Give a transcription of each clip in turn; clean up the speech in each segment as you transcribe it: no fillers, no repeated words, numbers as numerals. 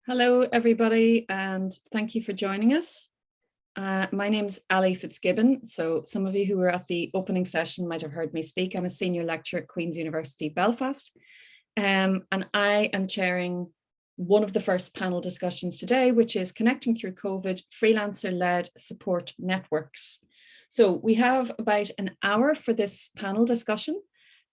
Hello, everybody, and thank you for joining us. My name's Ali FitzGibbon. So some of you who were at the opening session might have heard me speak. I'm a senior lecturer at Queen's University, Belfast, and I am chairing one of the first panel discussions today, which is Connecting Through COVID, Freelancer-led Support Networks. So we have about an hour for this panel discussion,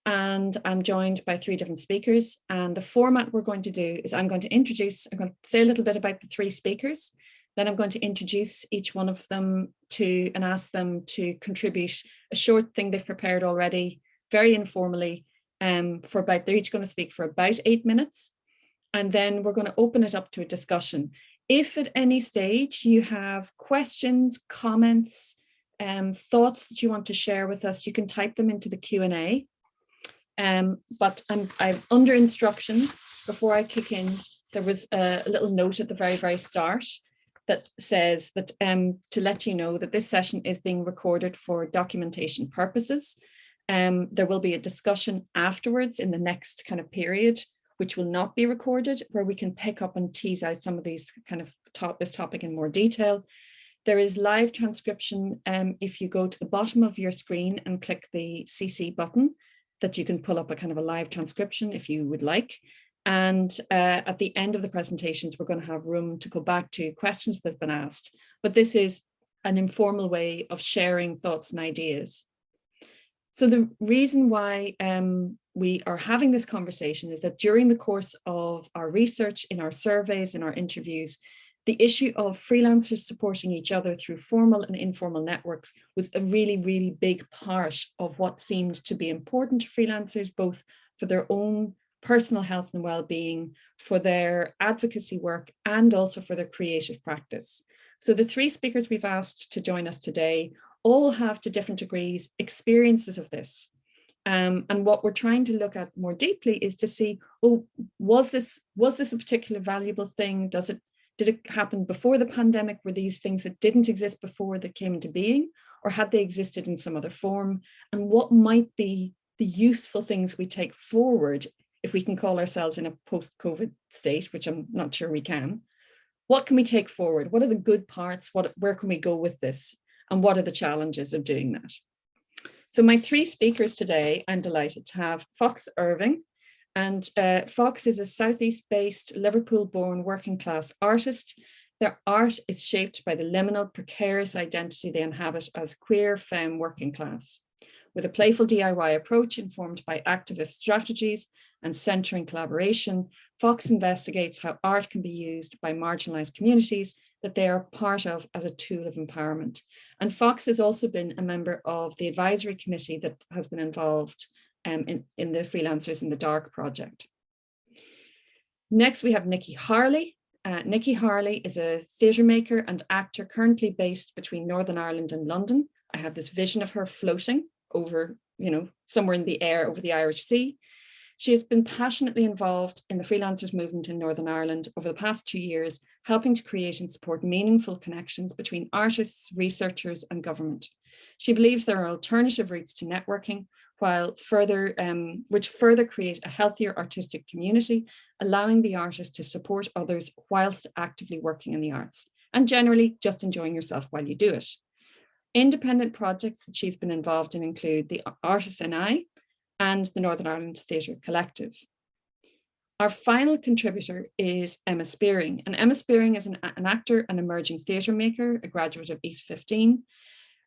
and I'm joined by three different speakers. And the format we're going to do is I'm going to say a little bit about the three speakers. Then I'm going to introduce each one of them and ask them to contribute a short thing they've prepared already, very informally, they're each going to speak for about 8 minutes. And then we're going to open it up to a discussion. If at any stage you have questions, comments, thoughts that you want to share with us, you can type them into the Q&A. But I'm under instructions before I kick in. There was a little note at the very, very start that says that to let you know that this session is being recorded for documentation purposes. There will be a discussion afterwards in the next kind of period, which will not be recorded, where we can pick up and tease out some of these kind of this topic in more detail. There is live transcription if you go to the bottom of your screen and click the CC button, that you can pull up a kind of a live transcription if you would like. And at the end of the presentations, we're going to have room to go back to questions that have been asked. But this is an informal way of sharing thoughts and ideas. So the reason why we are having this conversation is that during the course of our research, in our surveys, in our interviews, the issue of freelancers supporting each other through formal and informal networks was a really, really big part of what seemed to be important to freelancers, both for their own personal health and well-being, for their advocacy work, and also for their creative practice. So the three speakers we've asked to join us today all have, to different degrees, experiences of this. And what we're trying to look at more deeply is to see, well, was this a particular valuable thing? Did it happen before the pandemic? Were these things that didn't exist before that came into being, or had they existed in some other form? And what might be the useful things we take forward if we can call ourselves in a post-COVID state, which I'm not sure we can? What can we take forward? What are the good parts? Where can we go with this? And what are the challenges of doing that? So my three speakers today, I'm delighted to have Fox Irving. And Fox is a Southeast-based, Liverpool-born working-class artist. Their art is shaped by the liminal, precarious identity they inhabit as queer, femme, working class. With a playful DIY approach informed by activist strategies and centering collaboration, Fox investigates how art can be used by marginalized communities that they are part of as a tool of empowerment. And Fox has also been a member of the advisory committee that has been involved in the Freelancers in the Dark project. Next, we have Nicky Harley. Nicky Harley is a theatre maker and actor currently based between Northern Ireland and London. I have this vision of her floating over, somewhere in the air over the Irish Sea. She has been passionately involved in the freelancers movement in Northern Ireland over the past 2 years, helping to create and support meaningful connections between artists, researchers, and government. She believes there are alternative routes to networking, which further create a healthier artistic community, allowing the artist to support others whilst actively working in the arts, and generally just enjoying yourself while you do it. Independent projects that she's been involved in include the Artists and I and the Northern Ireland Theatre Collective. Our final contributor is Emma Spearing, and Emma Spearing is an actor and emerging theatre maker, a graduate of East 15.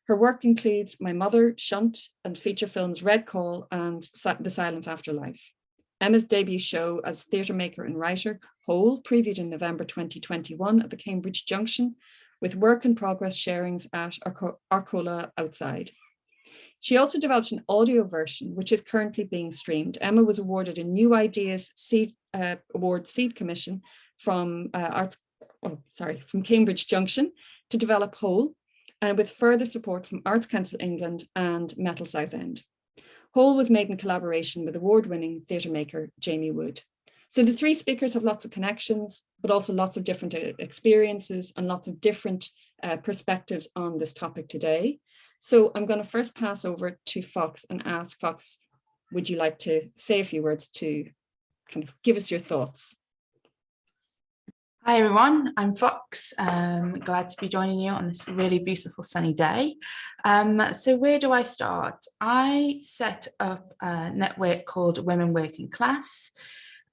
Her work includes My Mother, Shunt, and feature films Red Call and The Silence After Life. Emma's debut show as theatre maker and writer, Whole, previewed in November 2021 at the Cambridge Junction, with work in progress sharings at Arcola Outside. She also developed an audio version, which is currently being streamed. Emma was awarded a New Ideas Award Seed Commission from Cambridge Junction to develop Whole, and with further support from Arts Council England and Metal Southend. Whole was made in collaboration with award-winning theatre maker Jamie Wood. So the three speakers have lots of connections, but also lots of different experiences and lots of different perspectives on this topic today. So I'm going to first pass over to Fox and ask Fox, would you like to say a few words to kind of give us your thoughts? Hi everyone, I'm Fox. Glad to be joining you on this really beautiful sunny day. So where do I start? I set up a network called Women Working Class.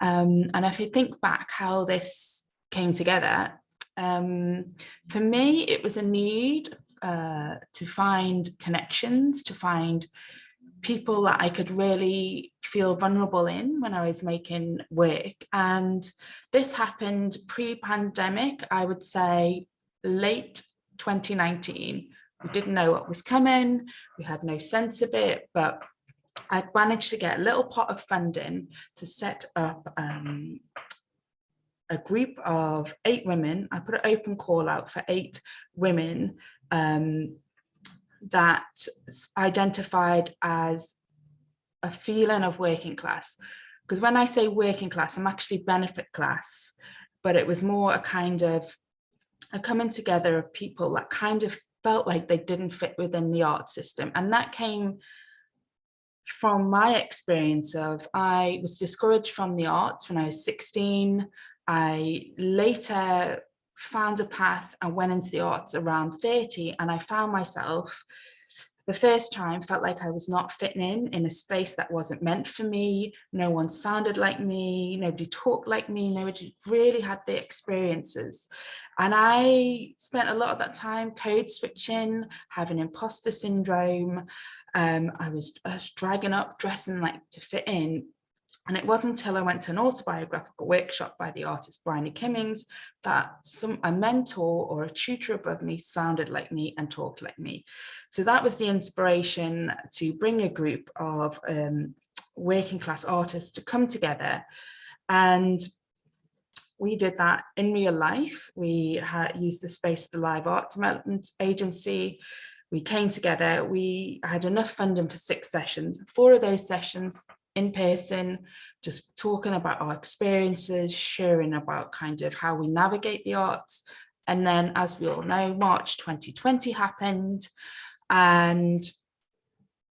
And if I think back how this came together, for me, it was a need to find connections, to find people that I could really feel vulnerable in when I was making work. And this happened pre-pandemic, I would say late 2019. We didn't know what was coming. We had no sense of it, but I managed to get a little pot of funding to set up a group of 8 women. I put an open call out for 8 women that identified as a feeling of working class. Because when I say working class, I'm actually benefit class, but it was more a kind of a coming together of people that kind of felt like they didn't fit within the art system. And that came from my experience of, I was discouraged from the arts when I was 16. I later found a path and went into the arts around 30, and I found myself the first time felt like I was not fitting in a space that wasn't meant for me. No one sounded like me, nobody talked like me, nobody really had the experiences. And I spent a lot of that time code switching, having imposter syndrome. I was dragging up, dressing like to fit in. And it wasn't until I went to an autobiographical workshop by the artist Bryony Kimmings that a mentor or a tutor above me sounded like me and talked like me. So that was the inspiration to bring a group of working class artists to come together. And we did that in real life. We used the space of the Live Art Development Agency. We came together. We had enough funding for 6 sessions. 4 of those sessions in person, just talking about our experiences, sharing about kind of how we navigate the arts. And then, as we all know, March 2020 happened and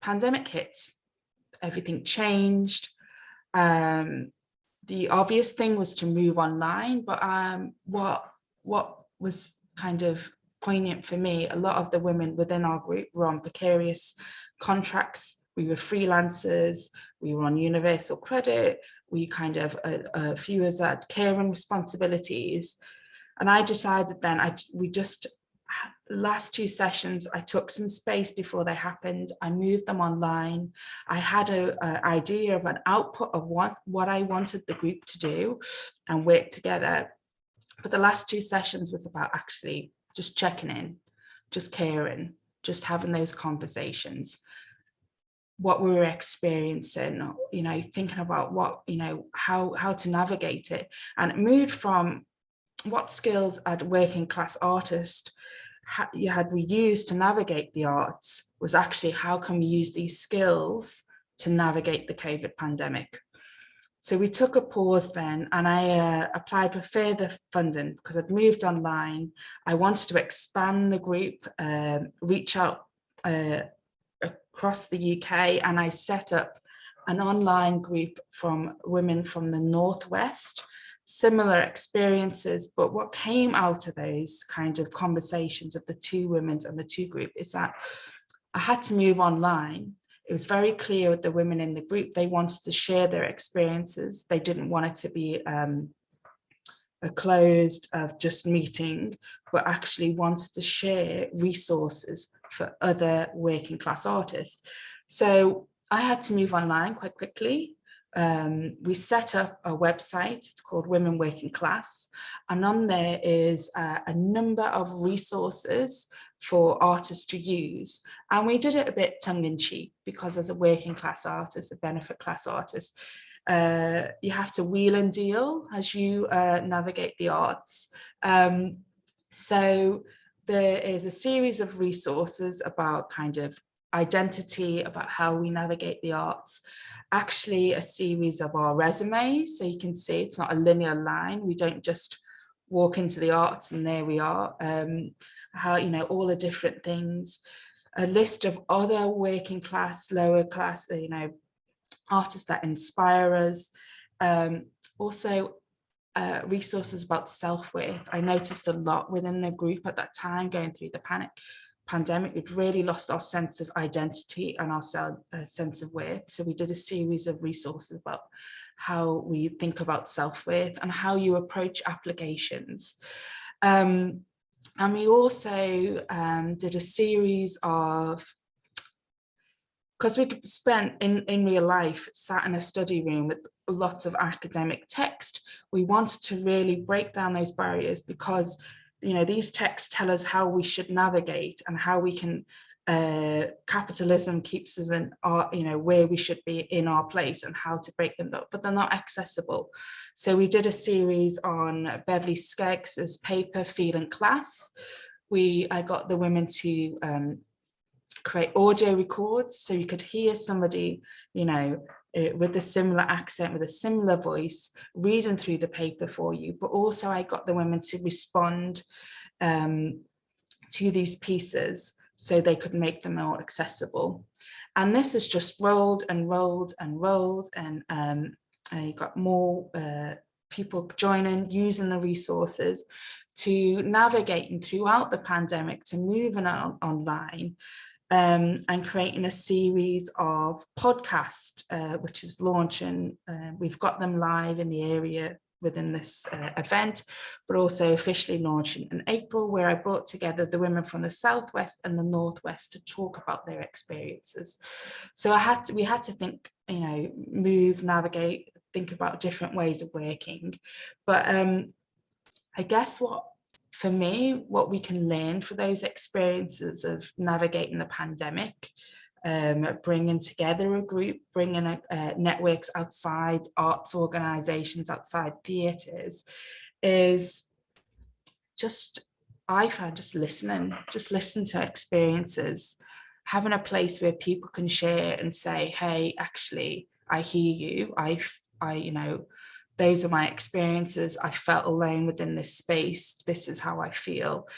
pandemic hit. Everything changed. The obvious thing was to move online, but what was kind of poignant for me, a lot of the women within our group were on precarious contracts. We were freelancers, we were on universal credit, we kind of, a few of us had caring responsibilities. And I decided then, the last 2 sessions, I took some space before they happened. I moved them online. I had an idea of an output of what I wanted the group to do and work together. But the last 2 sessions was about actually just checking in, just caring, just having those conversations, what we were experiencing, thinking about what, how to navigate it. And it moved from what skills as a working class artist had we used to navigate the arts was actually how can we use these skills to navigate the COVID pandemic. So we took a pause then, and I applied for further funding because I'd moved online. I wanted to expand the group, reach out across the UK, and I set up an online group from women from the Northwest, similar experiences. But what came out of those kind of conversations of the 2 women and the 2 group is that I had to move online. It was very clear with the women in the group, they wanted to share their experiences. They didn't want it to be a closed of just meeting, but actually wanted to share resources for other working class artists. So I had to move online quite quickly. We set up a website, it's called Women Working Class, and on there is a number of resources for artists to use. And we did it a bit tongue-in-cheek because as a working class artist, a benefit class artist, you have to wheel and deal as you navigate the arts. So there is a series of resources about kind of identity, about how we navigate the arts, actually a series of our resumes. So you can see it's not a linear line. We don't just walk into the arts and there we are. How, all the different things, a list of other working class, lower class, artists that inspire us. Also resources about self-worth. I noticed a lot within the group at that time, going through the pandemic, we'd really lost our sense of identity and our sense of worth. So we did a series of resources about how we think about self-worth and how you approach applications. And we also did a series of, because we spent in real life sat in a study room with lots of academic text, we wanted to really break down those barriers, because these texts tell us how we should navigate and how we can, capitalism keeps us in our, where we should be in our place, and how to break them up, but they're not accessible. So we did a series on Beverly Skeggs's paper, Feeling Class. I got the women to create audio records, so you could hear somebody, with a similar accent, with a similar voice, reading through the paper for you. But also I got the women to respond to these pieces so they could make them more accessible. And this has just rolled and rolled and rolled, and I got more people joining, using the resources to navigating throughout the pandemic, to moving online. And creating a series of podcasts, which is launching. We've got them live in the area within this event, but also officially launching in April, where I brought together the women from the Southwest and the Northwest to talk about their experiences. So we had to think, move, navigate, think about different ways of working. But I guess for me, what we can learn for those experiences of navigating the pandemic, bringing together a group, bringing networks outside arts organisations, outside theatres, is I found just listen to experiences, having a place where people can share and say, hey, actually, I hear you. Those are my experiences. I felt alone within this space. This is how I feel.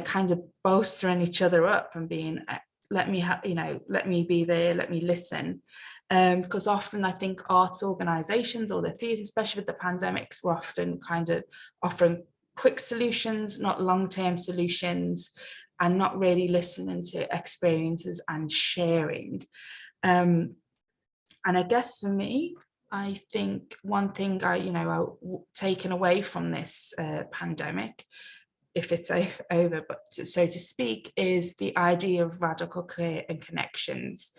Kind of bolstering each other up and being, let me be there, let me listen. Because often I think arts organisations or the theatre, especially with the pandemics, were often kind of offering quick solutions, not long-term solutions, and not really listening to experiences and sharing. And I guess for me, I think one thing taken away from this pandemic, if it's over, but so to speak, is the idea of radical care and connections.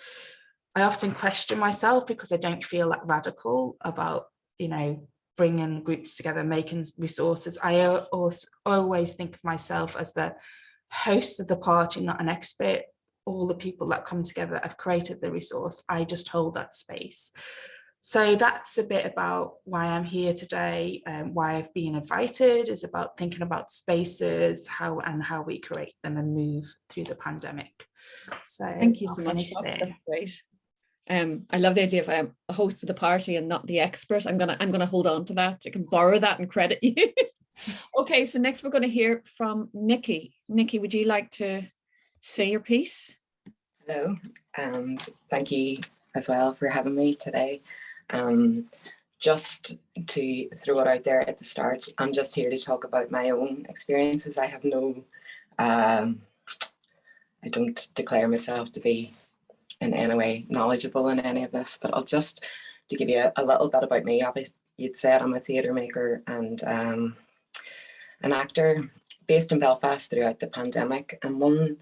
I often question myself because I don't feel that radical about, bringing groups together, making resources. I also always think of myself as the host of the party, not an expert. All the people that come together have created the resource. I just hold that space. So that's a bit about why I'm here today, why I've been invited, is about thinking about spaces, how we create them and move through the pandemic. So thank you so much. That's great. I love the idea of a host of the party and not the expert. I'm gonna hold on to that. I can borrow that and credit you. Okay, so next we're going to hear from Nicky. Nicky, would you like to say your piece? Hello, and thank you as well for having me today. Just to throw it out there at the start, I'm just here to talk about my own experiences. I have I don't declare myself to be in any way knowledgeable in any of this, but I'll just to give you a little bit about me. Obviously, you'd said I'm a theatre maker and an actor based in Belfast throughout the pandemic, and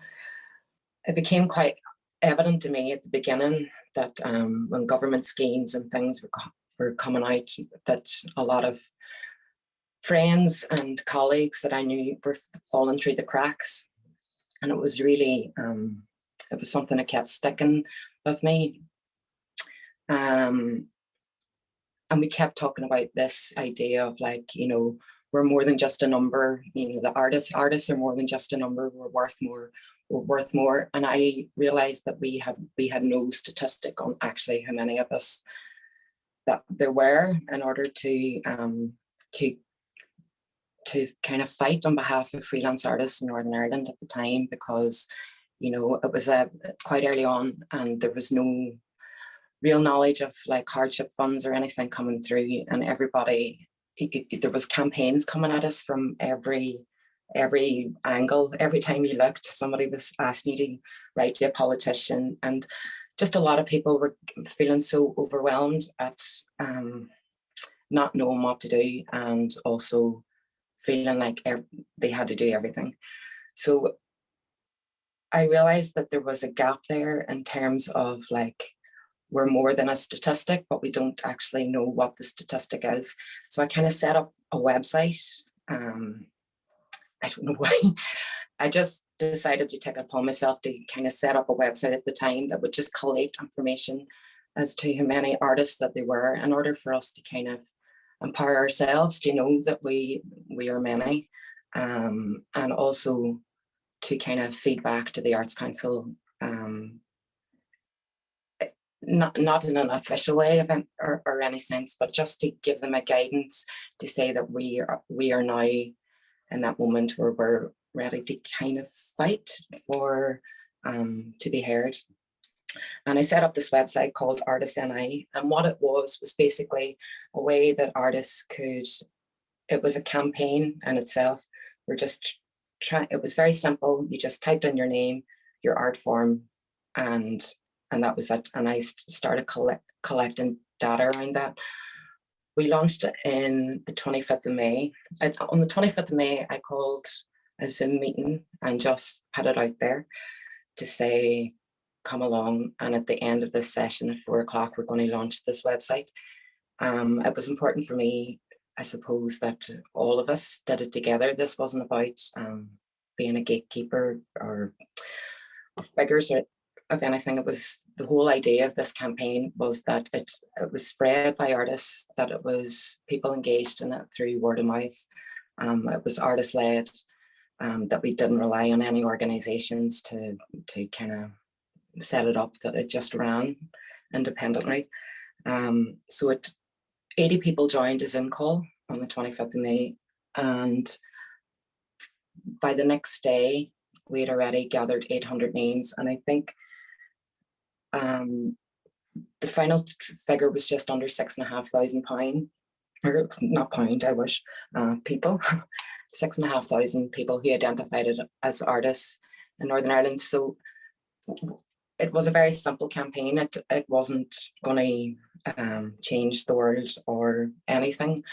it became quite evident to me at the beginning that when government schemes and things were coming out, that a lot of friends and colleagues that I knew were falling through the cracks. And it was really, it was something that kept sticking with me. And we kept talking about this idea of we're more than just a number, the artists are more than just a number, we're worth more. And I realized that we had no statistic on actually how many of us that there were, in order to kind of fight on behalf of freelance artists in Northern Ireland at the time, because it was quite early on and there was no real knowledge of hardship funds or anything coming through, and everybody there was campaigns coming at us from every angle. Every time you looked, somebody was asking you to write to a politician, and just a lot of people were feeling so overwhelmed at not knowing what to do, and also feeling like they had to do everything. So I realized that there was a gap there in terms of like, we're more than a statistic, but we don't actually know what the statistic is. So I kind of set up a website. I don't know why. I just decided to take it upon myself to kind of set up a website at the time that would just collate information as to how many artists that there were, in order for us to kind of empower ourselves to know that we are many, and also to kind of feed back to the Arts Council, not in an official way or any sense, but just to give them a guidance to say that we are now in that moment where we're ready to kind of fight for to be heard. And I set up this website called Artists NI, and what it was basically a way that artists could, it was a campaign in itself. We're just trying, it was very simple. You just typed in your name, your art form, and that was it. And I started collecting data around that. We launched it in the 25th of May. On the 25th of May, I called a Zoom meeting and just put it out there to say, come along. And at the end of this session at 4 o'clock, we're going to launch this website. It was important for me, I suppose, that all of us did it together. This wasn't about being a gatekeeper or figures or of anything. It was, the whole idea of this campaign was that it was spread by artists, that it was people engaged in it through word of mouth. It was artist-led, that we didn't rely on any organizations to kind of set it up, that it just ran independently. So 80 people joined a Zoom call on the 25th of May, and by the next day we had already gathered 800 names, and I think the final figure was just under £6,500, or not pound, I wish, people, 6,500 people who identified it as artists in Northern Ireland. So it was a very simple campaign. It wasn't going to change the world or anything,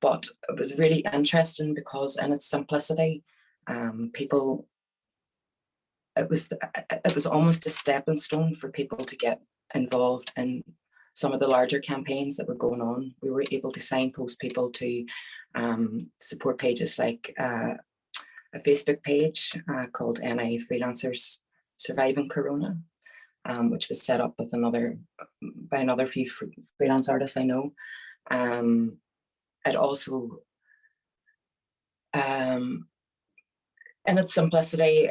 but it was really interesting because in its simplicity, people, it was almost a stepping stone for people to get involved in some of the larger campaigns that were going on. We were able to signpost people to support pages like a Facebook page called NI Freelancers Surviving Corona, which was set up with by another few freelance artists I know. It also, in its simplicity,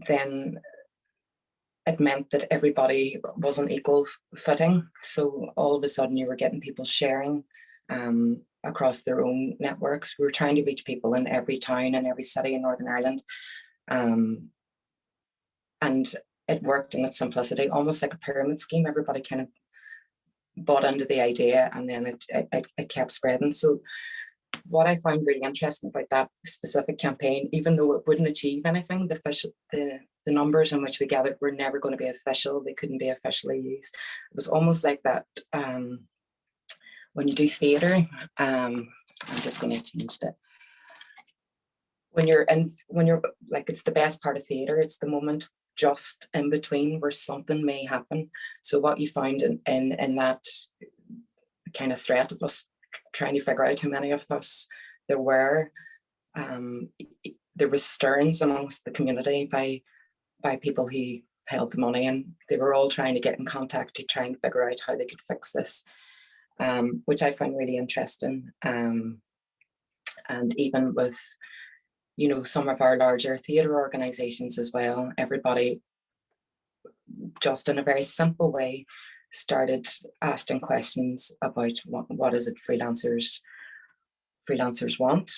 then it meant that everybody was on equal footing. So all of a sudden you were getting people sharing across their own networks. We were trying to reach people in every town and every city in Northern Ireland. And it worked in its simplicity, almost like a pyramid scheme. Everybody kind of bought into the idea, and then it kept spreading. So what I found really interesting about that specific campaign, even though it wouldn't achieve anything, the numbers in which we gathered were never going to be official. They couldn't be officially used. It was almost like that when you do theatre, I'm just going to change that. When you're like, it's the best part of theatre, it's the moment just in between where something may happen. So what you found in that kind of threat of us trying to figure out how many of us there were, there was stirrings amongst the community by people who held the money, and they were all trying to get in contact to try and figure out how they could fix this, which I found really interesting. And even with, you know, some of our larger theatre organisations as well, everybody just in a very simple way started asking questions about what is it freelancers want,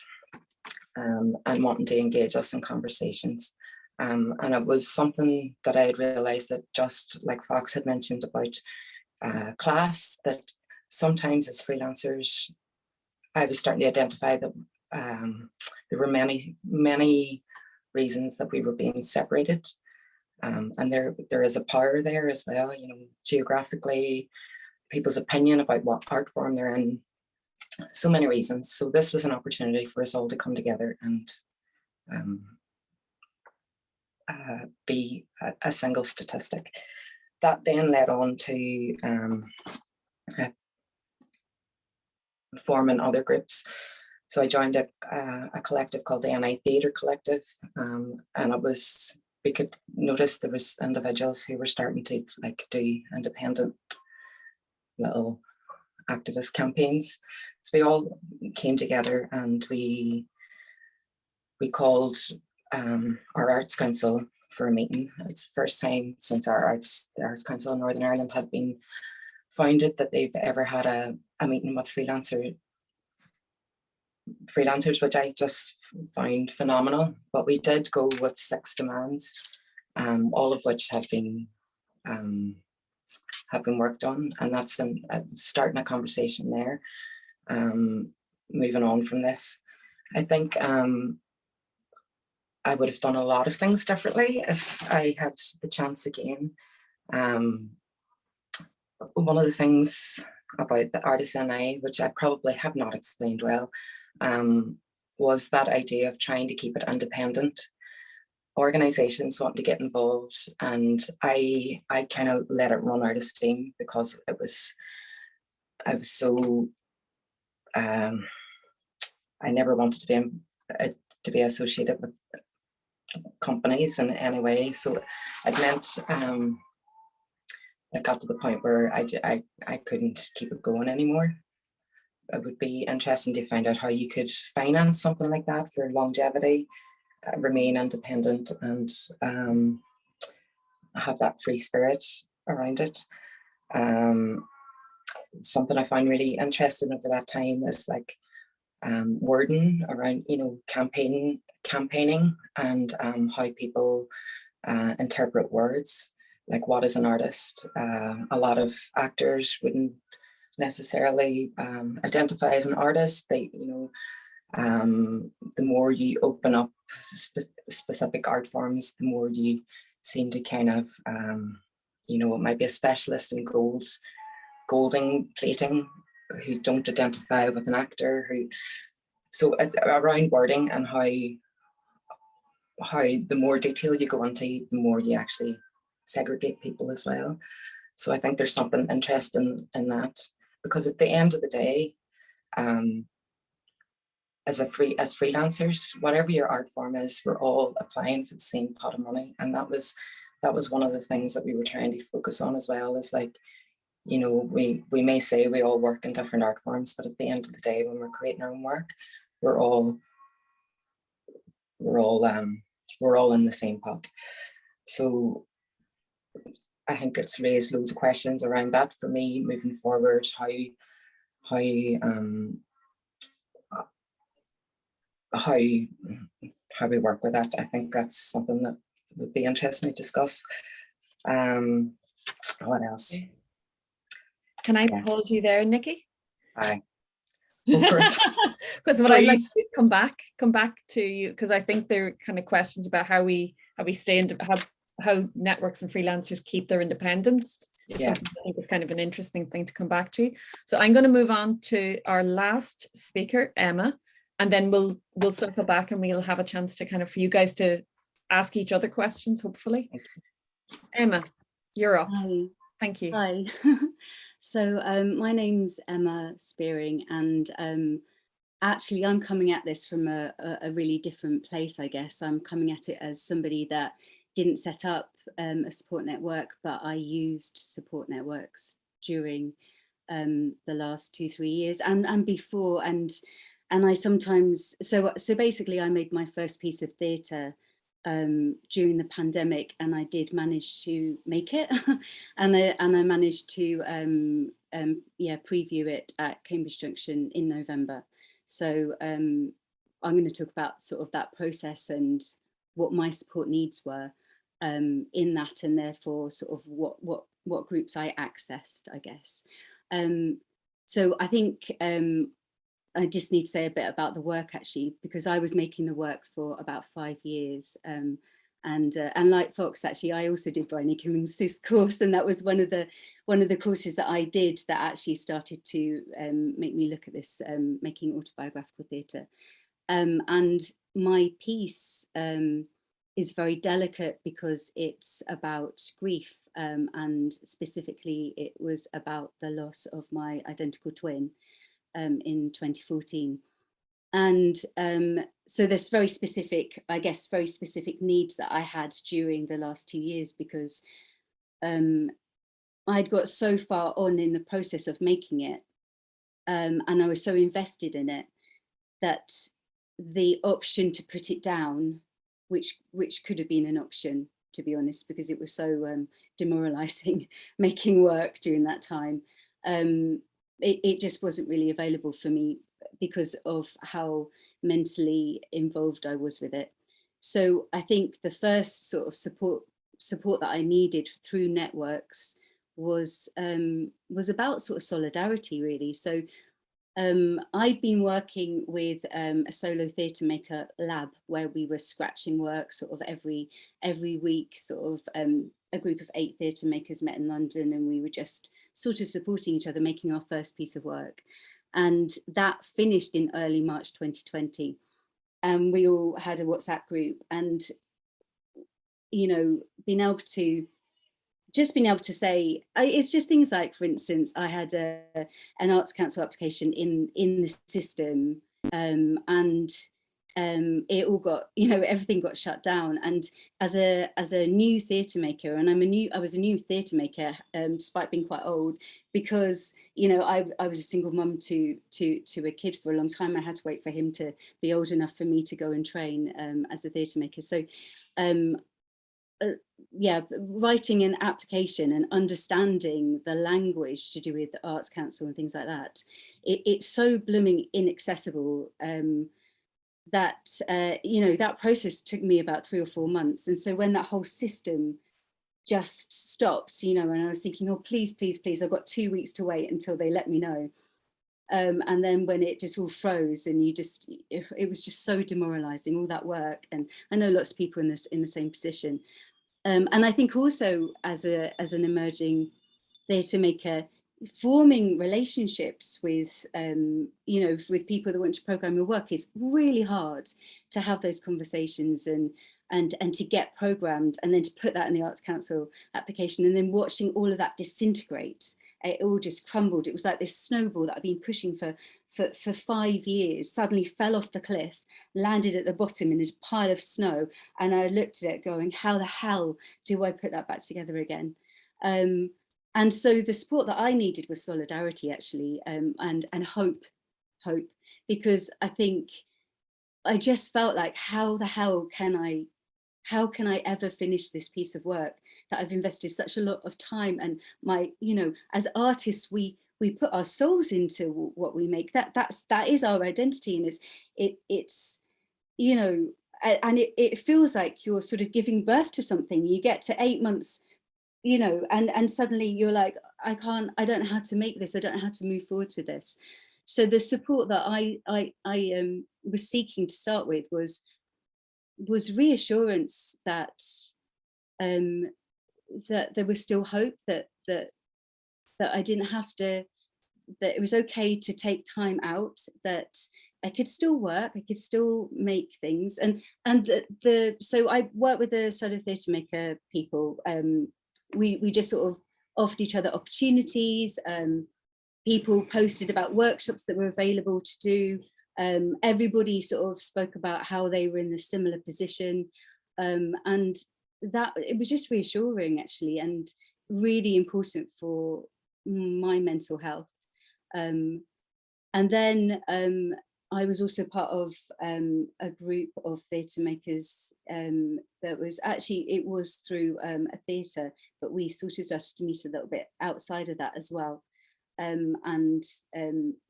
and wanting to engage us in conversations. And it was something that I had realised, that just like Fox had mentioned about class, that sometimes as freelancers, I was starting to identify that there were many reasons that we were being separated. And there is a power there as well, you know, geographically, people's opinion about what art form they're in, so many reasons. So this was an opportunity for us all to come together and be a single statistic. That then led on to forming other groups. So I joined a collective called the NI Theatre Collective, and it was, we could notice there was individuals who were starting to like do independent little activist campaigns. So we all came together and we called our Arts Council for a meeting. It's the first time since the Arts Council in Northern Ireland had been founded that they've ever had a meeting with freelancers, which I just found phenomenal. But we did go with 6 demands, all of which have been worked on, and that's starting a conversation there. Moving on from this, I think I would have done a lot of things differently if I had the chance again. One of the things about the Artists NI, which I probably have not explained well, was that idea of trying to keep it independent. Organisations wanting to get involved, and I kind of let it run out of steam because I was so I never wanted to be associated with companies in any way. So it meant it got to the point where I couldn't keep it going anymore. It would be interesting to find out how you could finance something like that for longevity, remain independent, and have that free spirit around it. Something I found really interesting over that time is like wording around, you know, campaigning and how people interpret words, like what is an artist. A lot of actors wouldn't necessarily identify as an artist. They, you know, the more you open up specific art forms, the more you seem to kind of, you know, it might be a specialist in golding plating who don't identify with an actor. So around wording and how the more detail you go into, the more you actually segregate people as well. So I think there's something interesting in that, because at the end of the day, as freelancers, whatever your art form is, we're all applying for the same pot of money. And that was one of the things that we were trying to focus on as well, is like, you know, we may say we all work in different art forms, but at the end of the day, when we're creating our own work, we're all in the same pot. So I think it's raised loads of questions around that for me moving forward, how we work with that. I think that's something that would be interesting to discuss. What else? Can I pause you there, Nicky? Aye. Because what I'd like to come back to you, because I think there are kind of questions about how we stay in, how networks and freelancers keep their independence. Yeah. Something I think is kind of an interesting thing to come back to. So I'm going to move on to our last speaker, Emma, and then we'll circle back and we'll have a chance to kind of for you guys to ask each other questions, hopefully. Emma, you're up. Hi. Thank you. Hi. So my name's Emma Spearing, and actually I'm coming at this from a really different place, I guess. I'm coming at it as somebody that didn't set up a support network, but I used support networks during the last 2-3 years and before, and I sometimes, so basically I made my first piece of theatre during the pandemic, and I did manage to make it and I managed to preview it at Cambridge Junction in November. So I'm going to talk about sort of that process and what my support needs were in that, and therefore sort of what groups I accessed, I guess. So I think I just need to say a bit about the work actually, because I was making the work for about 5 years. And like Fox, actually, I also did Bryony Cummings' course, and that was one of the courses that I did that actually started to make me look at this, making autobiographical theatre. And my piece is very delicate because it's about grief, and specifically it was about the loss of my identical twin in 2014. And so there's very specific, I guess, very specific needs that I had during the last 2 years, because I'd got so far on in the process of making it, and I was so invested in it, that the option to put it down, which could have been an option, to be honest, because it was so demoralizing making work during that time, it just wasn't really available for me because of how mentally involved I was with it. So I think the first sort of support that I needed through networks was about sort of solidarity, really. So I'd been working with a solo theatre maker lab where we were scratching work sort of every week, sort of a group of 8 theatre makers met in London, and we were just sort of supporting each other, making our first piece of work. And that finished in early March 2020. And we all had a WhatsApp group, and, you know, being able to say, it's just things like, for instance, I had an Arts Council application in the system, and it all got, you know, everything got shut down. And as a new theatre maker, and I was a new theatre maker, despite being quite old, because, you know, I was a single mum to a kid for a long time. I had to wait for him to be old enough for me to go and train as a theatre maker. So yeah, writing an application and understanding the language to do with the Arts Council and things like that, it's so blooming inaccessible, that you know, that process took me about 3 or 4 months. And so when that whole system just stopped, you know, and I was thinking, oh, please, please, please, I've got 2 weeks to wait until they let me know. And then when it just all froze, and it was just so demoralizing, all that work. And I know lots of people in the same position. And I think also as an emerging theatre maker, forming relationships with, you know, with people that want to program your work is really hard, to have those conversations and to get programmed, and then to put that in the Arts Council application, and then watching all of that disintegrate. It all just crumbled. It was like this snowball that I'd been pushing for 5 years, suddenly fell off the cliff, landed at the bottom in a pile of snow. And I looked at it going, how the hell do I put that back together again? And so the support that I needed was solidarity, actually, and hope, because I think I just felt like, how the hell can I ever finish this piece of work that I've invested such a lot of time, and my, you know, as artists, we put our souls into what we make. That is our identity, and it's you know, and it feels like you're sort of giving birth to something. You get to 8 months, you know, and suddenly you're like, I don't know how to make this. I don't know how to move forwards with this. So the support that I was seeking to start with was reassurance that that there was still hope, that I didn't have to, that it was okay to take time out, that I could still work, I could still make things. And so I worked with the solo theatre maker people. We just sort of offered each other opportunities. People posted about workshops that were available to do. Everybody sort of spoke about how they were in a similar position, and that it was just reassuring, actually, and really important for my mental health. And then I was also part of a group of theatre makers that was actually, it was through a theatre, but we sort of started to meet a little bit outside of that as well, and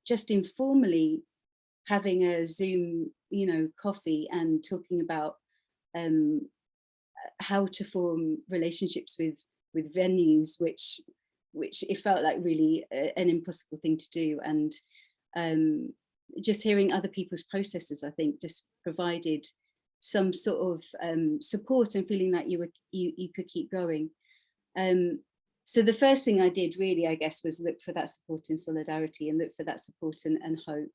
just informally having a Zoom, you know, coffee, and talking about how to form relationships with venues, which it felt like really an impossible thing to do. And just hearing other people's processes, I think, just provided some sort of support and feeling that you could keep going. So the first thing I did really, I guess, was look for that support and solidarity, and look for that support and hope.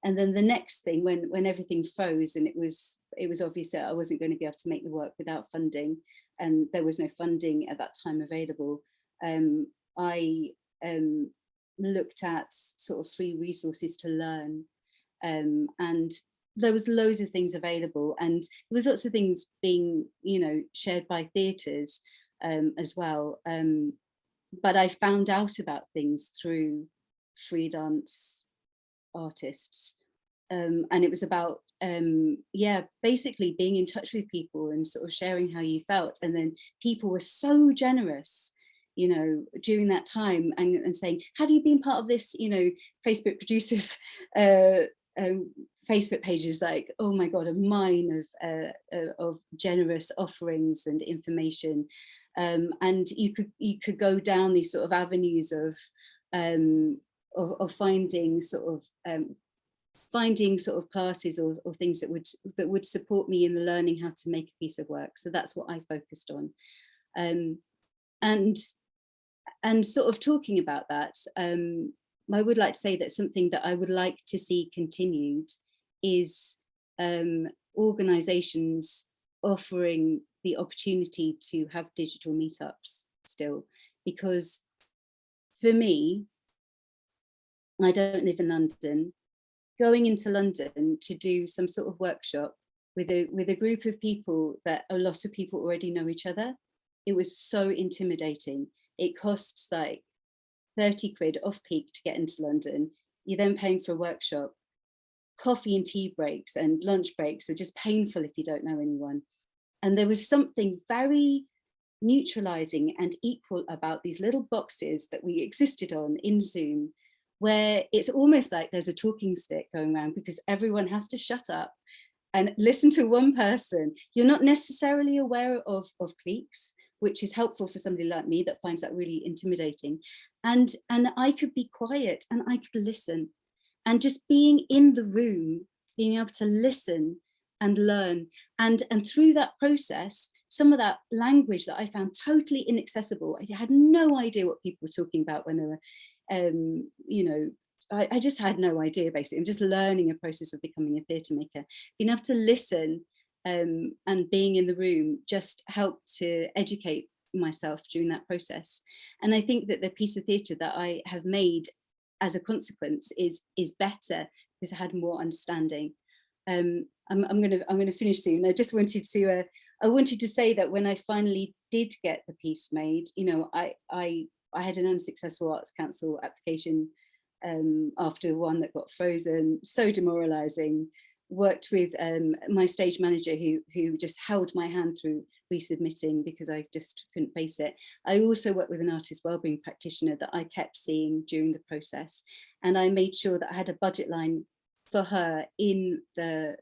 And then the next thing, when everything froze and it was obvious that I wasn't going to be able to make the work without funding, and there was no funding at that time available, I looked at sort of free resources to learn, and there was loads of things available, and there was lots of things being, you know, shared by theatres as well. But I found out about things through freelance artists, and it was about basically being in touch with people and sort of sharing how you felt. And then people were so generous, you know, during that time, and saying, have you been part of this, you know, Facebook producers Facebook pages? Like, oh my God, a mine of generous offerings and information. And you could go down these sort of avenues of finding sort of classes or things that would support me in the learning how to make a piece of work. So that's what I focused on. And sort of talking about that, I would like to say that something that I would like to see continued is organisations offering the opportunity to have digital meetups still, because for me, I don't live in London. Going into London to do some sort of workshop with a group of people that a lot of people already know each other, it was so intimidating. It costs like 30 quid off peak to get into London. You're then paying for a workshop. Coffee and tea breaks and lunch breaks are just painful if you don't know anyone. And there was something very neutralizing and equal about these little boxes that we existed on in Zoom, where it's almost like there's a talking stick going around because everyone has to shut up and listen to one person. You're not necessarily aware of cliques, which is helpful for somebody like me that finds that really intimidating. And I could be quiet and I could listen. And just being in the room, being able to listen and learn. And through that process, some of that language that I found totally inaccessible, I had no idea what people were talking about when they were, you know, I just had no idea, basically. I'm just learning a process of becoming a theatre maker. Being able to listen and being in the room just helped to educate myself during that process. And I think that the piece of theatre that I have made as a consequence is better because I had more understanding. I'm gonna finish soon. I just wanted to say that when I finally did get the piece made, you know, I had an unsuccessful Arts Council application after the one that got frozen, so demoralizing. Worked with my stage manager who just held my hand through resubmitting because I just couldn't face it. I also worked with an artist wellbeing practitioner that I kept seeing during the process, and I made sure that I had a budget line for her in the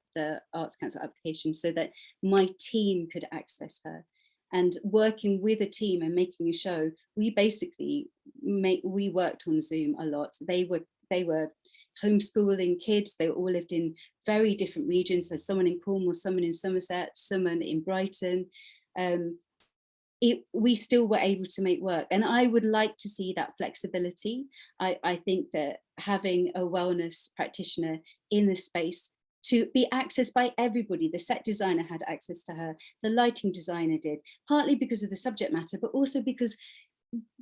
Arts Council application so that my team could access her. And working with a team and making a show, we basically we worked on Zoom a lot. They were homeschooling kids. They all lived in very different regions. So someone in Cornwall, someone in Somerset, someone in Brighton. We still were able to make work. And I would like to see that flexibility. I think that having a wellness practitioner in the space to be accessed by everybody. The set designer had access to her, the lighting designer did, partly because of the subject matter, but also because,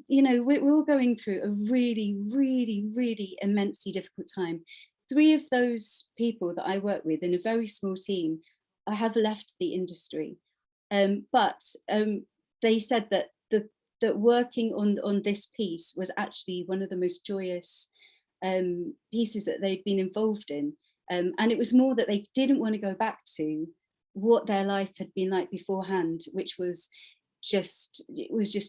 you know, we're all going through a really, really, really immensely difficult time. 3 of those people that I work with in a very small team, I have left the industry. But they said that that working on this piece was actually one of the most joyous pieces that they'd been involved in. And it was more that they didn't want to go back to what their life had been like beforehand, which was just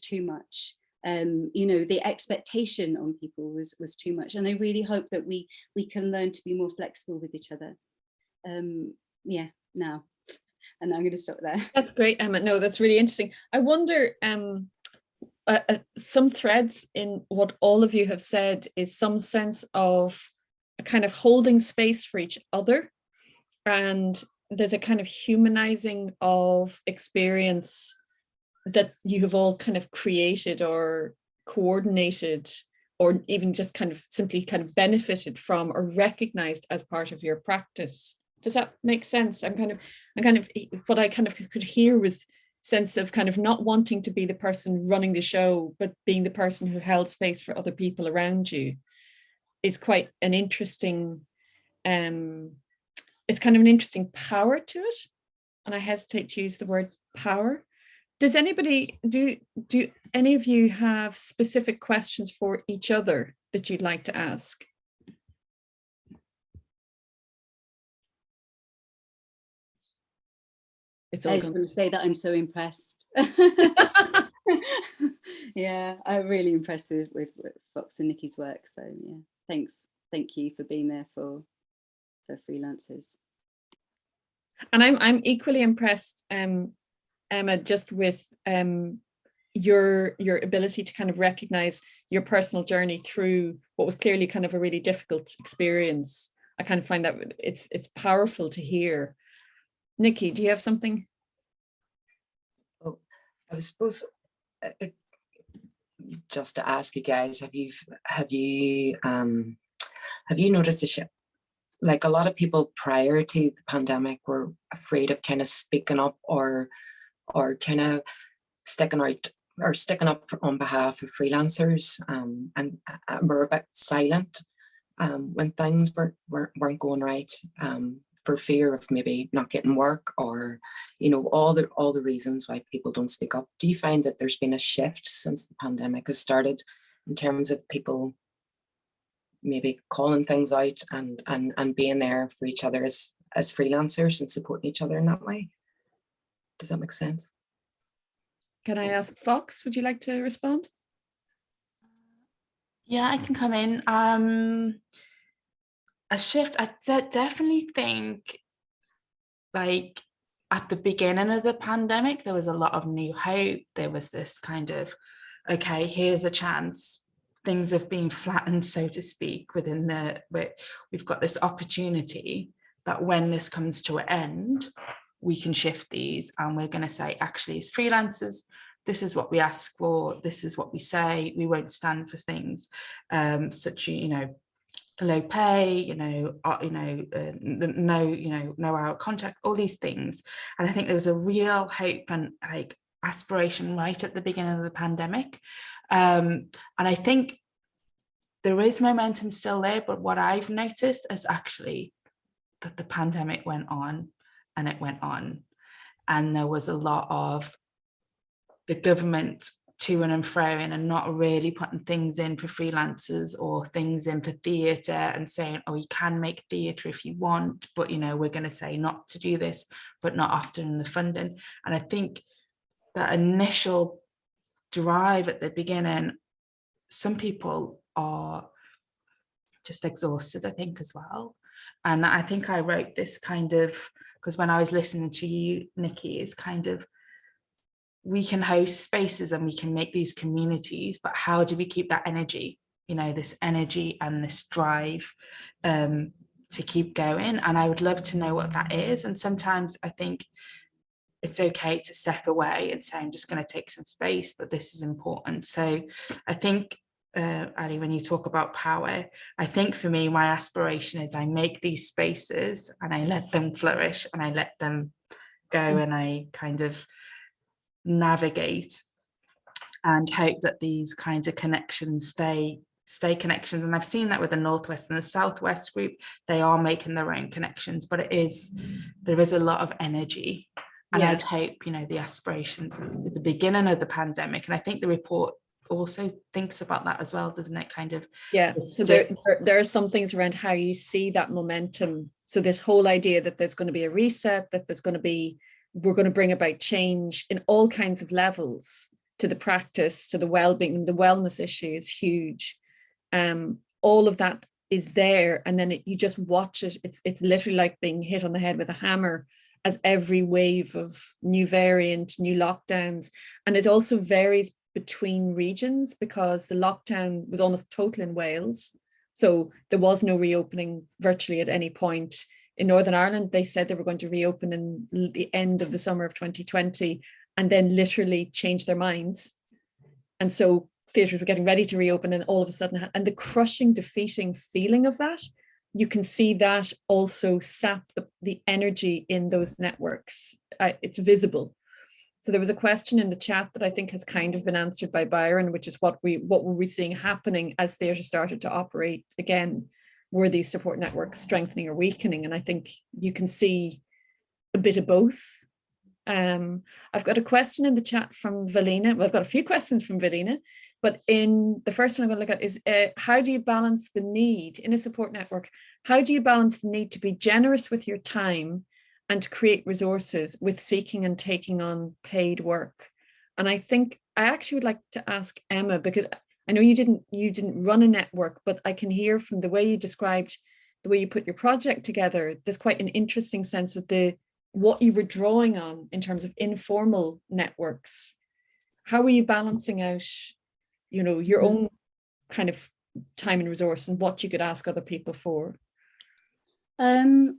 too much. You know, the expectation on people was too much. And I really hope that we can learn to be more flexible with each other. Yeah, now. And I'm going to stop there. That's great, Emma. No, that's really interesting. I wonder, some threads in what all of you have said is some sense of kind of holding space for each other, and there's a kind of humanizing of experience that you have all kind of created or coordinated, or even just kind of simply kind of benefited from or recognized as part of your practice. Does that make sense? What I kind of could hear was sense of kind of not wanting to be the person running the show, but being the person who held space for other people around you is quite an interesting, it's kind of an interesting power to it. And I hesitate to use the word power. Does anybody, do any of you have specific questions for each other that you'd like to ask? I just want to say that I'm so impressed. Yeah, I'm really impressed with Fox and Nicky's work. So yeah, thank you for being there for freelancers. And I'm equally impressed, Emma, just with your ability to kind of recognize your personal journey through what was clearly kind of a really difficult experience. I kind of find that it's powerful to hear. Nicky, do you have something? Oh, I suppose just to ask you guys, have you noticed a shift? Like a lot of people prior to the pandemic were afraid of kind of speaking up or kind of sticking up on behalf of freelancers, and were a bit silent when things weren't going right, for fear of maybe not getting work, or all the reasons why people don't speak up. Do you find that there's been a shift since the pandemic has started in terms of people maybe calling things out and being there for each other as freelancers and supporting each other in that way? Does that make sense? Can I ask Fox, would you like to respond? Yeah, I can come in. A shift, I definitely think, like at the beginning of the pandemic, there was a lot of new hope. There was this kind of, okay, here's a chance. Things have been flattened, so to speak, we've got this opportunity that when this comes to an end, we can shift these, and we're going to say, actually, as freelancers, this is what we ask for, this is what we say. We won't stand for things such, low pay, no hour contract, all these things. And I think there was a real hope and like aspiration right at the beginning of the pandemic. And I think there is momentum still there, but what I've noticed is actually that the pandemic went on and it went on. And there was a lot of the government to and froing and not really putting things in for freelancers or things in for theatre and saying, oh, you can make theatre if you want, but we're going to say not to do this, but not often in the funding. And I think that initial drive at the beginning, some people are just exhausted, I think, as well. And I think I wrote this kind of, because when I was listening to you, Nicky, is kind of, we can host spaces and we can make these communities, but how do we keep that energy, this energy and this drive to keep going? And I would love to know what that is. And sometimes I think it's okay to step away and say, I'm just going to take some space, but this is important. So I think, Ali, when you talk about power, I think for me, my aspiration is I make these spaces and I let them flourish and I let them go and I kind of navigate and hope that these kinds of connections stay connections. And I've seen that with the Northwest and the Southwest group. They are making their own connections, but there is a lot of energy. And I'd hope, the aspirations at the beginning of the pandemic, and I think the report also thinks about that as well, doesn't it? Kind of. Yeah, so there are some things around how you see that momentum. So this whole idea that there's going to be a reset, that we're going to bring about change in all kinds of levels, to the practice, to the well-being, the wellness issue is huge. All of that is there, and then you just watch it. It's literally like being hit on the head with a hammer as every wave of new variant, new lockdowns. And it also varies between regions, because the lockdown was almost total in Wales. So there was no reopening virtually at any point. In Northern Ireland, they said they were going to reopen in the end of the summer of 2020 and then literally change their minds. And so theatres were getting ready to reopen, and all of a sudden, and the crushing, defeating feeling of that, you can see that also sap the energy in those networks. It's visible. So there was a question in the chat that I think has kind of been answered by Byron, which is what were we seeing happening as theatre started to operate again? Were these support networks strengthening or weakening? And I think you can see a bit of both. I've got a question in the chat from Valina. Well, I've got a few questions from Valina, but in the first one I'm going to look at is how do you balance the need in a support network? How do you balance the need to be generous with your time and to create resources with seeking and taking on paid work? And I think I actually would like to ask Emma, because I know you didn't run a network, but I can hear from the way you described the way you put your project together, there's quite an interesting sense of what you were drawing on in terms of informal networks. How were you balancing out, your own kind of time and resource and what you could ask other people for? I'm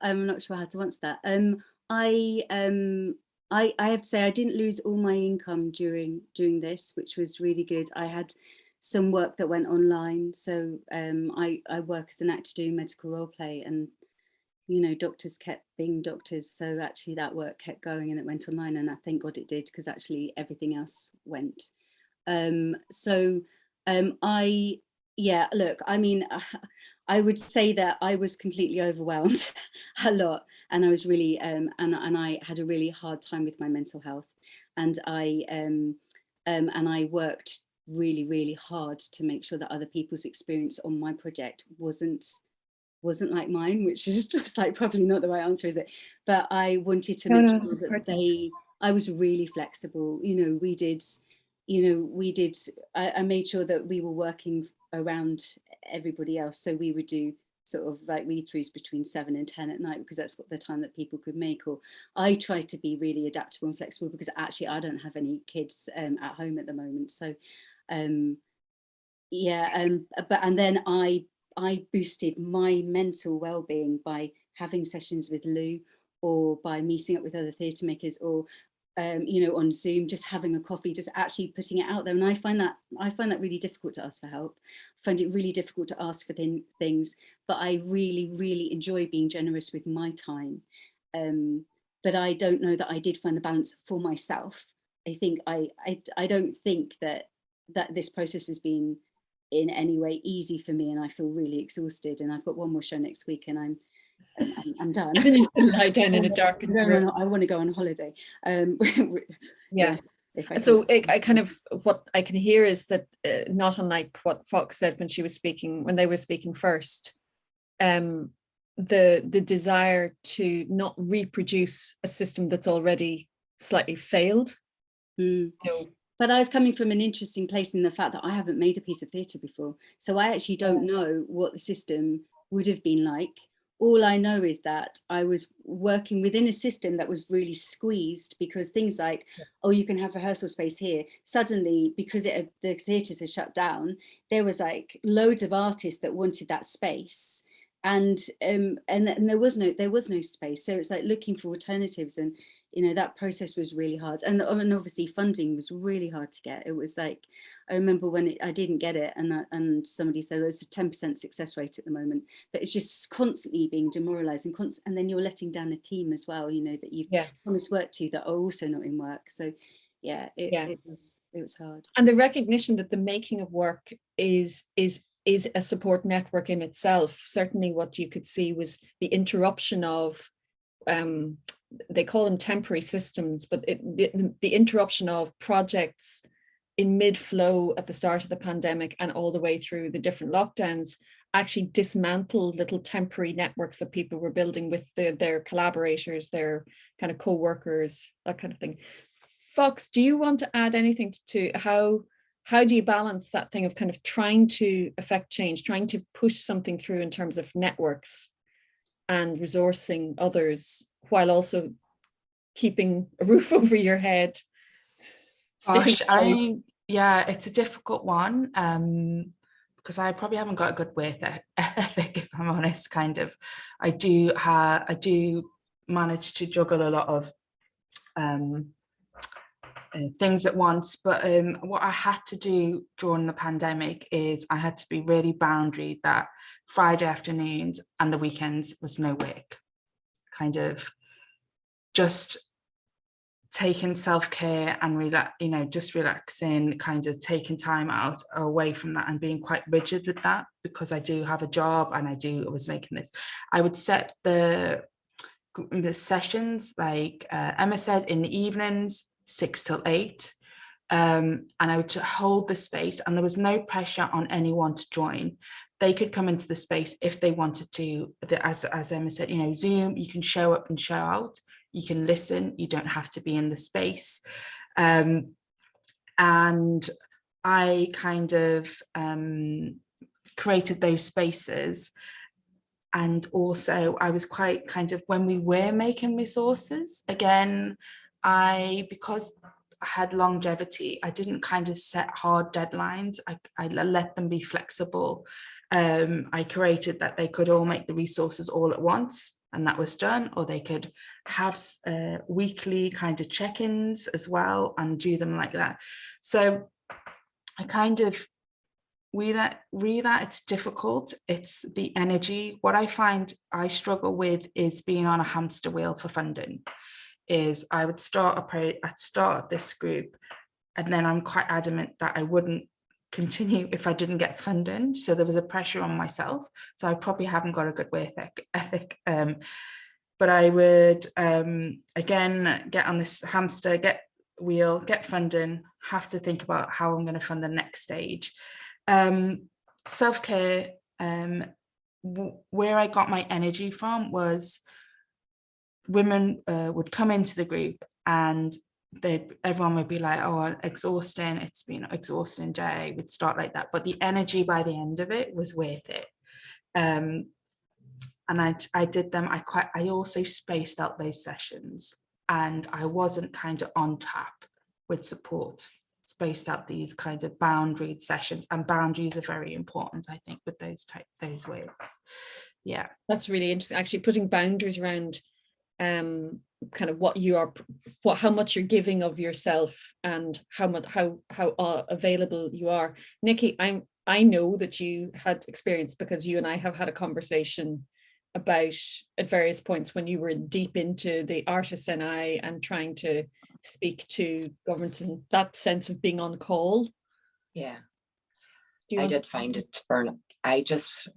not sure how to answer that. I have to say I didn't lose all my income during this, which was really good. I had some work that went online, so I work as an actor doing medical role play, and doctors kept being doctors, so actually that work kept going and it went online, and I thank God it did, because actually everything else went. Look, I mean, I would say that I was completely overwhelmed a lot, and I was really and I had a really hard time with my mental health, and I worked really, really hard to make sure that other people's experience on my project wasn't like mine, which is just like probably not the right answer, is it? But I wanted to make sure that I was really flexible. I made sure that we were working around everybody else. So we would do sort of like read-throughs between 7 and 10 at night, because that's what the time that people could make. Or I tried to be really adaptable and flexible, because actually I don't have any kids at home at the moment. So and then I boosted my mental well-being by having sessions with Lou, or by meeting up with other theatre makers, or on Zoom, just having a coffee, just actually putting it out there. And I find that really difficult to ask for help. I find it really difficult to ask for things, but I really, really enjoy being generous with my time. But I don't know that I did find the balance for myself. I think I don't think that this process has been in any way easy for me, and I feel really exhausted, and I've got one more show next week, and I'm done. And then you can lie down in a darkened room. No, I want to go on holiday. Yeah. So I kind of, what I can hear is that not unlike what Fox said when they were speaking first, the desire to not reproduce a system that's already slightly failed. But I was coming from an interesting place in the fact that I haven't made a piece of theatre before. So I actually don't know what the system would have been like. All I know is that I was working within a system that was really squeezed, because things like, oh, you can have rehearsal space here. Suddenly, because the theatres are shut down, there was like loads of artists that wanted that space. And there was no space. So it's like looking for alternatives, and that process was really hard, and obviously funding was really hard to get. It was like, I remember when I didn't get it, and somebody said, well, it's a 10% success rate at the moment, but it's just constantly being demoralizing, and then you're letting down a team as well, that you've promised work to, that are also not in work. So it was hard. And the recognition that the making of work is a support network in itself. Certainly what you could see was the interruption of they call them temporary systems, but the interruption of projects in mid-flow at the start of the pandemic and all the way through the different lockdowns actually dismantled little temporary networks that people were building with their collaborators, their kind of co-workers, that kind of thing. Fox, do you want to add anything to how do you balance that thing of kind of trying to affect change, trying to push something through in terms of networks and resourcing others, while also keeping a roof over your head? Gosh, it's a difficult one. because I probably haven't got a good work ethic, if I'm honest, kind of. I do manage to juggle a lot of things at once, but what I had to do during the pandemic is I had to be really boundary that Friday afternoons and the weekends was no work, kind of just taking self-care and just relaxing, kind of taking time out away from that and being quite rigid with that, because I do have a job and I was making this. I would set the sessions, like Emma said, in the evenings, 6 till 8. And I would hold the space, and there was no pressure on anyone to join. They could come into the space if they wanted to. As Emma said, Zoom, you can show up and show out. You can listen. You don't have to be in the space. And I kind of created those spaces. And also I was quite kind of, when we were making resources, again, because I had longevity, I didn't kind of set hard deadlines. I let them be flexible. I created that they could all make the resources all at once, and that was done, or they could have weekly kind of check-ins as well and do them like that. So I kind of that it's difficult. It's the energy. What I find I struggle with is being on a hamster wheel for funding. Is I would start this group, and then I'm quite adamant that I wouldn't continue if I didn't get funding. So there was a pressure on myself. So I probably haven't got a good work ethic. But I would again get on this hamster wheel, get funding, have to think about how I'm going to fund the next stage. Self-care, where I got my energy from was women would come into the group and everyone would be like, oh, exhausting, it's been an exhausting day, would start like that, but the energy by the end of it was worth it. And I did them. I also spaced out those sessions, and I wasn't kind of on tap with support. Spaced out these kind of boundaried sessions, and boundaries are very important, I think, with those ways. Yeah, that's really interesting, actually, putting boundaries around kind of how much you're giving of yourself and how available you are. Nicky, I know that you had experience, because you and I have had a conversation about at various points when you were deep into the artist NI and trying to speak to governments, and that sense of being on call. Yeah, I did find it burn. I just,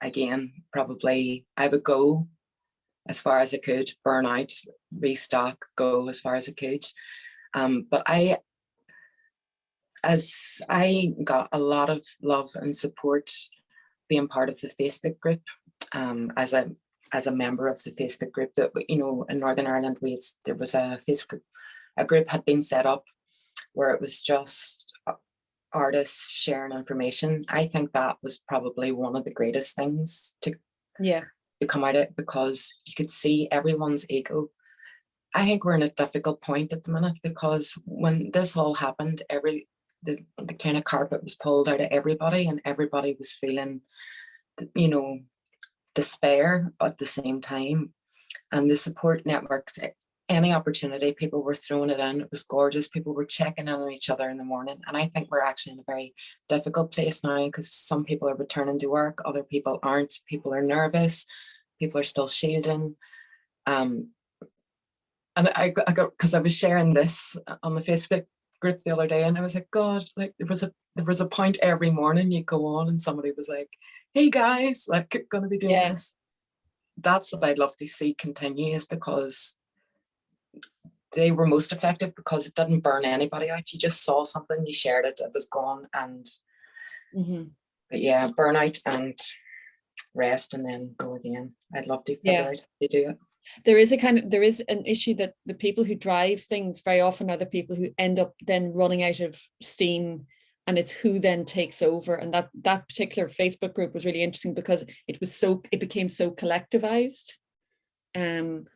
again, probably I would go as far as I could, burn out, restock, go as far as I could. But as I got a lot of love and support being part of the Facebook group, as a member of the Facebook group, that, in Northern Ireland, there was a group had been set up where it was just artists sharing information. I think that was probably one of the greatest things to come out of it, because you could see everyone's ego. I think we're in a difficult point at the minute, because when this all happened, the kind of carpet was pulled out of everybody, and everybody was feeling, despair at the same time. And the support networks, any opportunity, people were throwing it in. It was gorgeous. People were checking in on each other in the morning. And I think we're actually in a very difficult place now, because some people are returning to work, other people aren't. People are nervous. People are still shielding. And I got, because I was sharing this on the Facebook group the other day, and I was like, God, like there was a point every morning you go on and somebody was like, hey guys, like, gonna be doing this. That's what I'd love to see continue, is because they were most effective because it didn't burn anybody out. You just saw something, you shared it, it was gone. And but yeah, burnout and rest and then go again. I'd love to figure out how to do it. There is an issue that the people who drive things very often are the people who end up then running out of steam, and it's who then takes over. And that particular Facebook group was really interesting because it became so collectivized.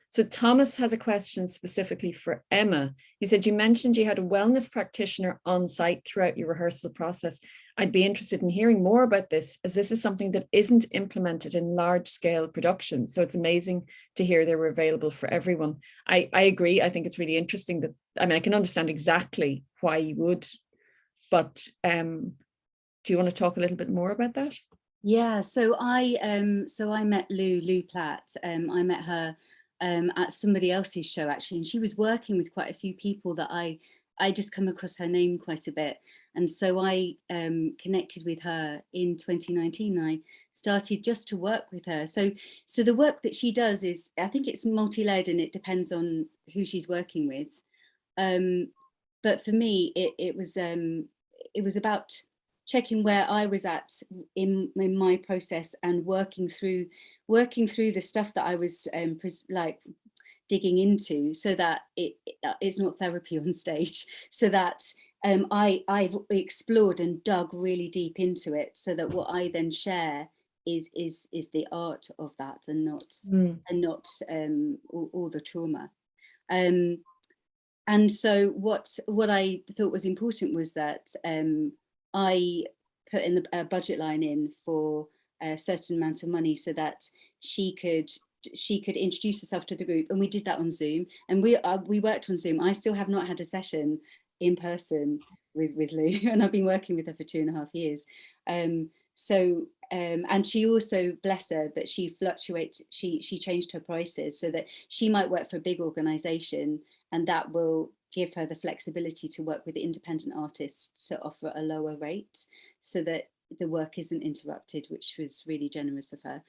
So Thomas has a question specifically for Emma. He said, you mentioned you had a wellness practitioner on site throughout your rehearsal process. I'd be interested in hearing more about this, as this is something that isn't implemented in large scale productions. So it's amazing to hear they were available for everyone. I agree. I think it's really interesting that, I mean, I can understand exactly why you would, but do you want to talk a little bit more about that? Yeah, so I met Lou Platt. I met her at somebody else's show actually, and she was working with quite a few people that I just come across her name quite a bit, and so I connected with her in 2019. I started just to work with her. So the work that she does is, I think it's multi-layered, and it depends on who she's working with. But for me, it was about checking where I was at in my process and working through the stuff that I was like digging into, so that it's not therapy on stage, so that I've explored and dug really deep into it, so that what I then share is the art of that, and not all the trauma. And so what I thought was important was that I put in a budget line in for a certain amount of money, so that she could introduce herself to the group, and we did that on Zoom, and we worked on Zoom. I still have not had a session in person with Lou, and I've been working with her for 2.5 years. And she also, bless her, but she fluctuates. She changed her prices so that she might work for a big organisation, and that will give her the flexibility to work with independent artists to offer a lower rate, so that the work isn't interrupted, which was really generous of her.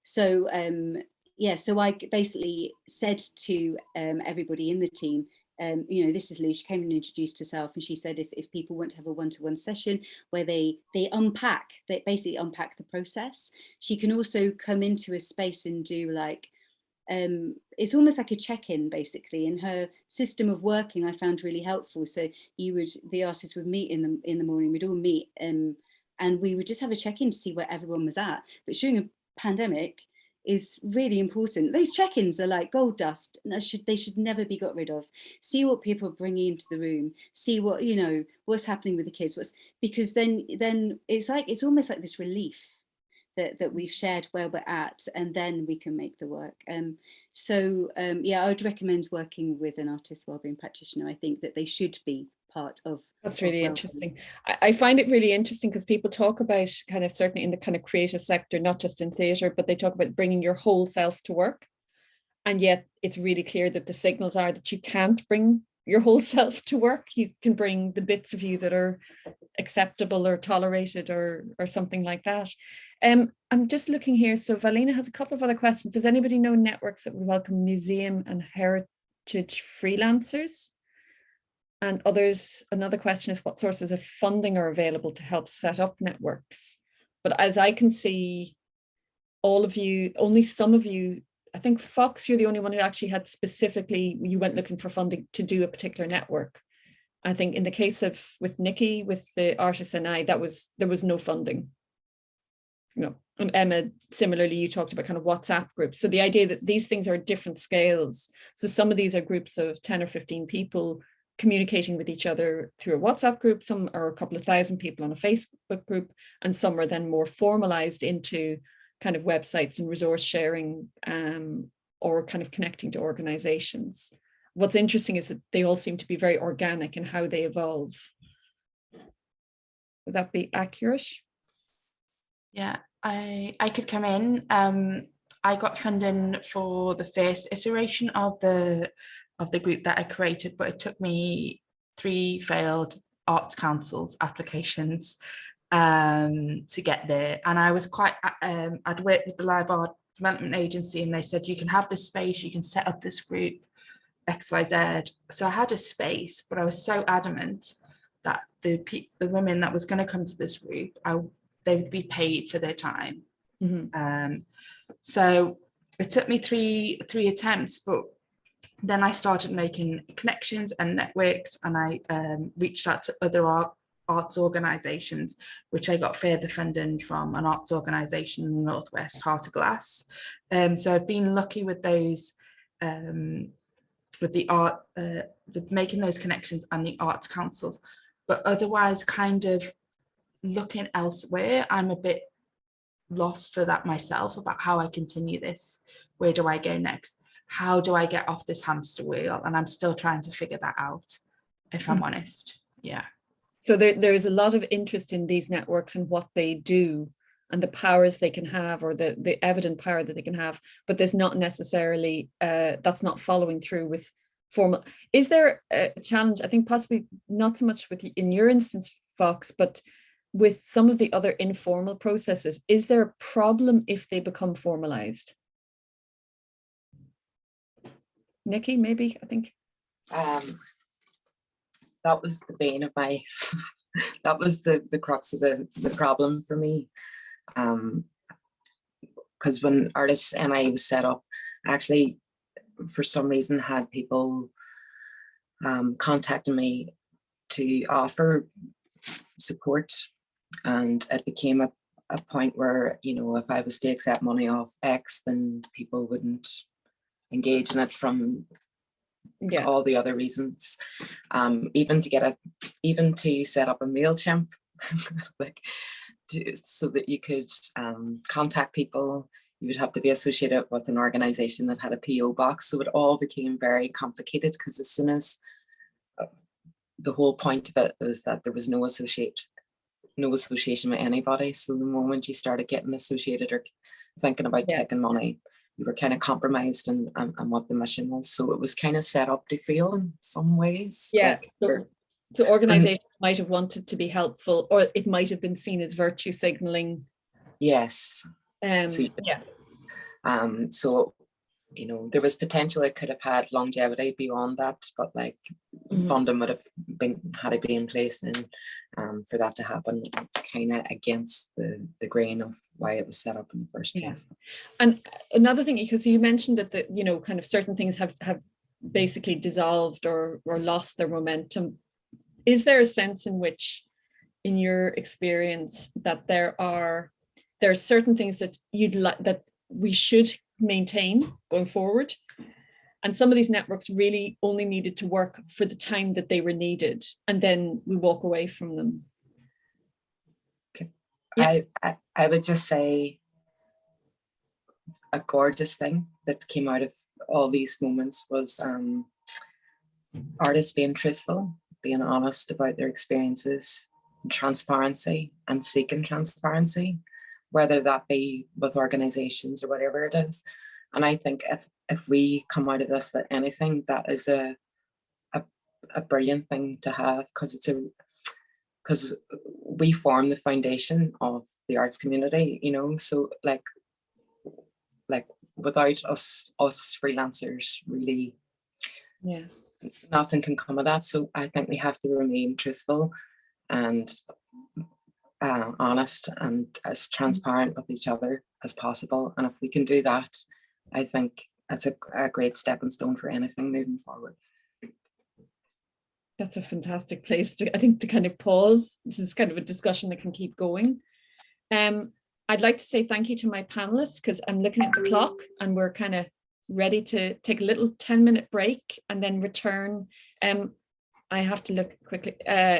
So I basically said to everybody in the team, this is Lou. She came and introduced herself, and she said if people want to have a one-to-one session where they basically unpack the process, she can also come into a space and do like, it's almost like a check-in basically, and her system of working I found really helpful. So the artists would meet in the morning, we'd all meet, and we would just have a check-in to see where everyone was at. But during a pandemic is really important. Those check-ins are like gold dust, and they should never be got rid of. See what people are bringing into the room, see what, what's happening with the kids, because then it's almost like this relief that we've shared where we're at, and then we can make the work. I would recommend working with an artist wellbeing practitioner. I think that they should be part of. That's really interesting. I find it really interesting because people talk about, kind of certainly in the kind of creative sector, not just in theatre, but they talk about bringing your whole self to work. And yet it's really clear that the signals are that you can't bring your whole self to work. You can bring the bits of you that are acceptable or tolerated or something like that. I'm just looking here. So Valina has a couple of other questions. Does anybody know networks that would welcome museum and heritage freelancers? And another question is, what sources of funding are available to help set up networks? But as I can see, all of you, only some of you, I think Fox, you're the only one who actually had specifically, you went looking for funding to do a particular network. I think in the case with Nicky, with the Artists and I, there was no funding. And Emma, similarly, you talked about kind of WhatsApp groups. So the idea that these things are at different scales. So some of these are groups of 10 or 15 people communicating with each other through a WhatsApp group, some are a couple of thousand people on a Facebook group, and some are then more formalized into kind of websites and resource sharing, or kind of connecting to organizations. What's interesting is that they all seem to be very organic in how they evolve. Would that be accurate? Yeah, I could come in. I got funding for the first iteration of the group that I created, but it took me 3 failed Arts Council's applications to get there. And I was quite, I'd worked with the Live Art Development Agency, and they said, you can have this space, you can set up this group, XYZ. So I had a space, but I was so adamant that the women that was going to come to this group, they would be paid for their time. Mm-hmm. So it took me three attempts, but then I started making connections and networks, and I reached out to other arts organisations, which I got further funding from an arts organisation in the Northwest, Heart of Glass. So I've been lucky with those with the art, with making those connections and the arts councils. But otherwise, kind of looking elsewhere, I'm a bit lost for that myself about how I continue this. Where do I go next? How do I get off this hamster wheel? And I'm still trying to figure that out, if I'm honest. Yeah. So there is a lot of interest in these networks and what they do and the powers they can have, or the evident power that they can have, but there's not necessarily, that's not following through with formal. Is there a challenge, I think possibly not so much with in your instance, Fox, but with some of the other informal processes, is there a problem if they become formalized? Nicky, maybe, I think. That was the bane of my, that was the crux of the problem for me. Because when Artists NI was set up, actually, for some reason, had people contacting me to offer support, and it became a point where, you know, if I was to accept money off X, then people wouldn't engage in it from all the other reasons. Even to set up a MailChimp, like, so that you could contact people, you would have to be associated with an organization that had a PO box. So it all became very complicated, because as soon as the whole point of it was that there was no association with anybody. So the moment you started getting associated or thinking about taking money, you were kind of compromised and what the mission was. So it was kind of set up to fail in some ways. Yeah. Like, so organizations might have wanted to be helpful, or it might have been seen as virtue signaling. Yes. So, so, you know, there was potential it could have had longevity beyond that, but like funding would have had to be in place then for that to happen. It's kind of against the grain of why it was set up in the first place. And another thing, because you mentioned that you know, kind of certain things have basically dissolved or lost their momentum. Is there a sense in which, in your experience, that there are certain things that you'd like that we should maintain going forward, and some of these networks really only needed to work for the time that they were needed, and then we walk away from them? Okay. Yeah. I would just say a gorgeous thing that came out of all these moments was artists being truthful, being honest about their experiences, transparency, and seeking transparency, whether that be with organizations or whatever it is. And I think if we come out of this with anything, that is a brilliant thing to have, because we form the foundation of the arts community, you know. So like without us freelancers, really, nothing can come of that. So I think we have to remain truthful and honest and as transparent with each other as possible. And if we can do that, I think that's a great stepping stone for anything moving forward. That's a fantastic place I think to kind of pause. This is kind of a discussion that can keep going. I'd like to say thank you to my panelists, because I'm looking at the clock and we're kind of ready to take a little 10-minute break and then return. I have to look quickly.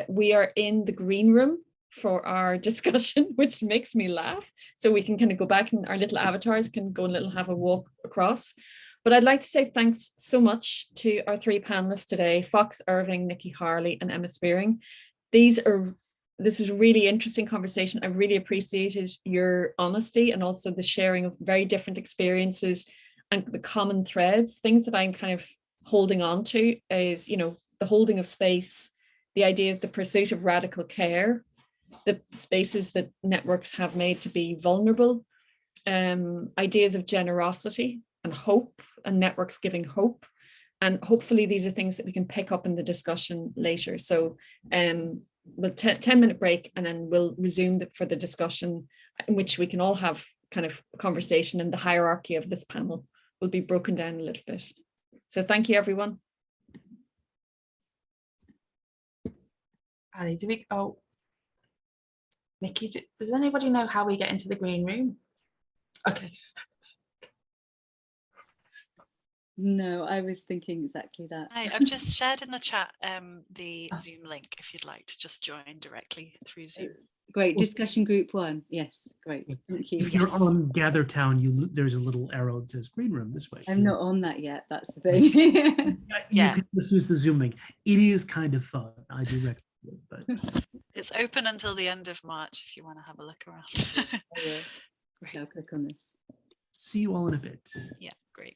We are in the green room for our discussion, which makes me laugh. So we can kind of go back and our little avatars can go and have a walk across. But I'd like to say thanks so much to our three panelists today, Fox Irving, Nicky, Harley, and Emma Spearing. This is a really interesting conversation. I really appreciated your honesty and also the sharing of very different experiences and the common threads. Things that I'm kind of holding on to is, you know, the holding of space, the idea of the pursuit of radical care, the spaces that networks have made to be vulnerable, ideas of generosity and hope, and networks giving hope. And hopefully these are things that we can pick up in the discussion later. So we'll 10-minute break, and then we'll resume for the discussion, in which we can all have kind of a conversation, and the hierarchy of this panel will be broken down a little bit. So thank you, everyone. Ali, Nicky, does anybody know how we get into the green room? Okay. No, I was thinking exactly that. Hi, I've just shared in the chat the Zoom link if you'd like to just join directly through Zoom. Great. Discussion group 1. Yes, great. Thank you. If you're Yes. on Gather Town, there's a little arrow that says green room this way. I'm not on that yet. That's the thing. You can just use the Zoom link. It is kind of fun. I do recommend it, but It's open until the end of March if you want to have a look around. I'll click on this. see you all in a bit. Yeah, great.